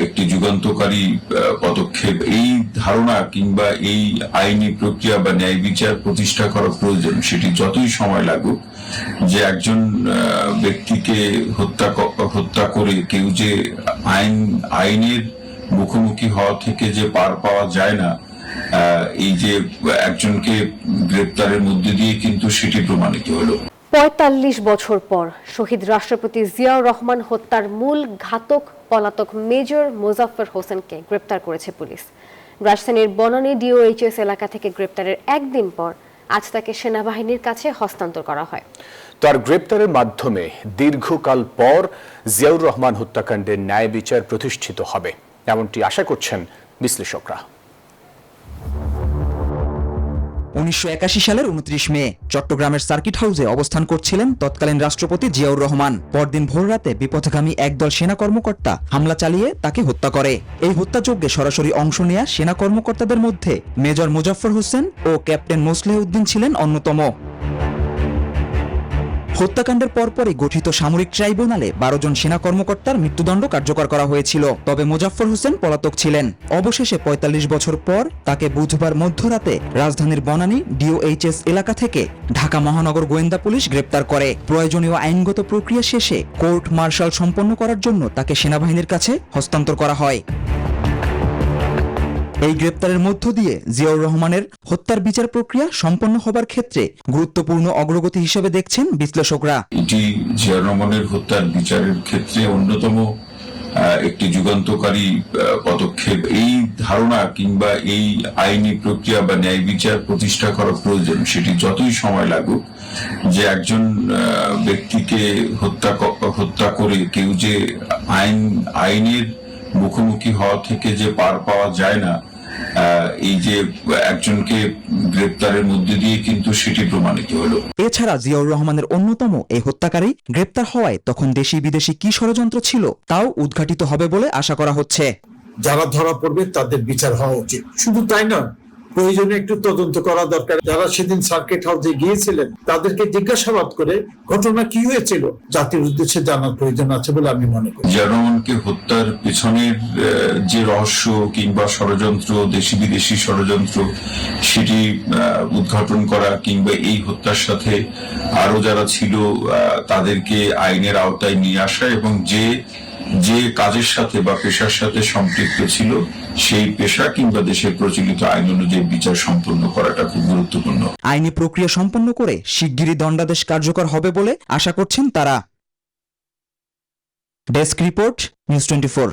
একটি যুগান্তকারী পদক্ষেপ। এই ধারণা কিংবা এই আইনি প্রক্রিয়া বা ন্যায় বিচার প্রতিষ্ঠা করা প্রয়োজন, সেটি যতই সময় লাগুক। যে একজন ব্যক্তিকে হত্যা করে কেউ যে আইনের মুখোমুখি হওয়া থেকে যে পার পাওয়া যায় না, এই যে একজনকে গ্রেপ্তারের মধ্যে দিয়ে কিন্তু সেটি প্রমাণিত হলো। ৪৫ বছর পর শহীদ রাষ্ট্রপতি জিয়াউর রহমান হত্যার মূল ঘাতক পলাতক মেজর মোজাফফর হোসেনকে গ্রেপ্তার করেছে পুলিশ। রাজধানীর বনানী ডিওএইচএস এলাকা থেকে গ্রেপ্তারের একদিন পর আজ তাকে সেনাবাহিনীর কাছে হস্তান্তর করা হয়। তার গ্রেপ্তারের মাধ্যমে দীর্ঘকাল পর জিয়াউর রহমান হত্যাকাণ্ডের ন্যায় বিচার প্রতিষ্ঠিত হবে, এমনটি আশা করছেন বিশ্লেষকরা। ১৯৮১ সালের ২৯ মে চট্টগ্রামের সার্কিট হাউসে অবস্থান করছিলেন তৎকালীন রাষ্ট্রপতি জিয়াউর রহমান। পরদিন ভোররাতে বিপথগামী একদল সেনা কর্মকর্তা হামলা চালিয়ে তাকে হত্যা করে। এই হত্যাযজ্ঞে সরাসরি অংশ নেয়া সেনা কর্মকর্তাদের মধ্যে মেজর মোজাফফর হোসেন ও ক্যাপ্টেন মোসলেহ উদ্দিন ছিলেন অন্যতম। হত্যাকাণ্ডের পরপরই গঠিত সামরিক ট্রাইব্যুনালে ১২ জন সেনা কর্মকর্তার মৃত্যুদণ্ড কার্যকর করা হয়েছিল। তবে মোজাফফর হোসেন পলাতক ছিলেন। অবশেষে ৪৫ বছর পর তাকে বুধবার মধ্যরাতে রাজধানীর বনানী ডিওএইচএস এলাকা থেকে ঢাকা মহানগর গোয়েন্দা পুলিশ গ্রেপ্তার করে। প্রয়োজনীয় আইনগত প্রক্রিয়া শেষে কোর্ট মার্শাল সম্পন্ন করার জন্য তাকে সেনাবাহিনীর কাছে হস্তান্তর করা হয়। এই গ্রেপ্তারের মধ্য দিয়ে জিয়াউর রহমানের হত্যার বিচার প্রক্রিয়া সম্পন্ন হবার ক্ষেত্রে গুরুত্বপূর্ণ অগ্রগতি হিসেবে দেখছেন বিশ্লেষকরা। এটি জিয়াউর রহমানের হত্যার বিচারের ক্ষেত্রে অন্যতম একটি যুগান্তকারী পদক্ষেপ। এই ধারণা কিংবা এই আইনি প্রক্রিয়া বা ন্যায় বিচার প্রতিষ্ঠা করা প্রয়োজন, সেটি যতই সময় লাগুক। যে একজন ব্যক্তিকে হত্যা করে কেউ যে আইনের মুখোমুখি হওয়া থেকে যে পার পাওয়া যায় না, এই যে একজনকে গ্রেপ্তারের মধ্যে দিয়ে কিন্তু সেটি প্রমাণিত হলো। এছাড়া জিয়াউর রহমানের অন্যতম এই হত্যাকারী গ্রেপ্তার হওয়ায় তখন দেশি বিদেশি কি ষড়যন্ত্র ছিল তাও উদ্ঘাটিত হবে বলে আশা করা হচ্ছে। যারা ধরা পড়বে তাদের বিচার হওয়া উচিত। শুধু তাই নয়, প্রয়োজনে একটু তদন্ত করা দরকার। যারা সেদিন সার্কিট হাউসে গিয়েছিলেন তাদেরকে জিজ্ঞাসাবাদ করে ঘটনা কি হয়েছিল জাতির উদ্দেশ্যে জানার প্রয়োজন আছে বলে আমি মনে করি। জিয়াউর রহমানকে হত্যার পেছনের যে রহস্য কিংবা ষড়যন্ত্র, দেশি বিদেশি ষড়যন্ত্র, সেটি উদ্ঘাটন করা কিংবা এই হত্যার সাথে আরো যারা ছিল তাদেরকে আইনের আওতায় নিয়ে আসা এবং যে কাজের সাথে বা পেশার সাথে সম্পৃক্ত ছিল সেই পেশা কিংবা দেশের প্রচলিত আইন অনুযায়ী বিচার সম্পন্ন করাটা খুব গুরুত্বপূর্ণ। আইনি প্রক্রিয়া সম্পন্ন করে শিগগিরই দণ্ডাদেশ কার্যকর হবে বলে আশা করছেন তারা। Desk report, news 24।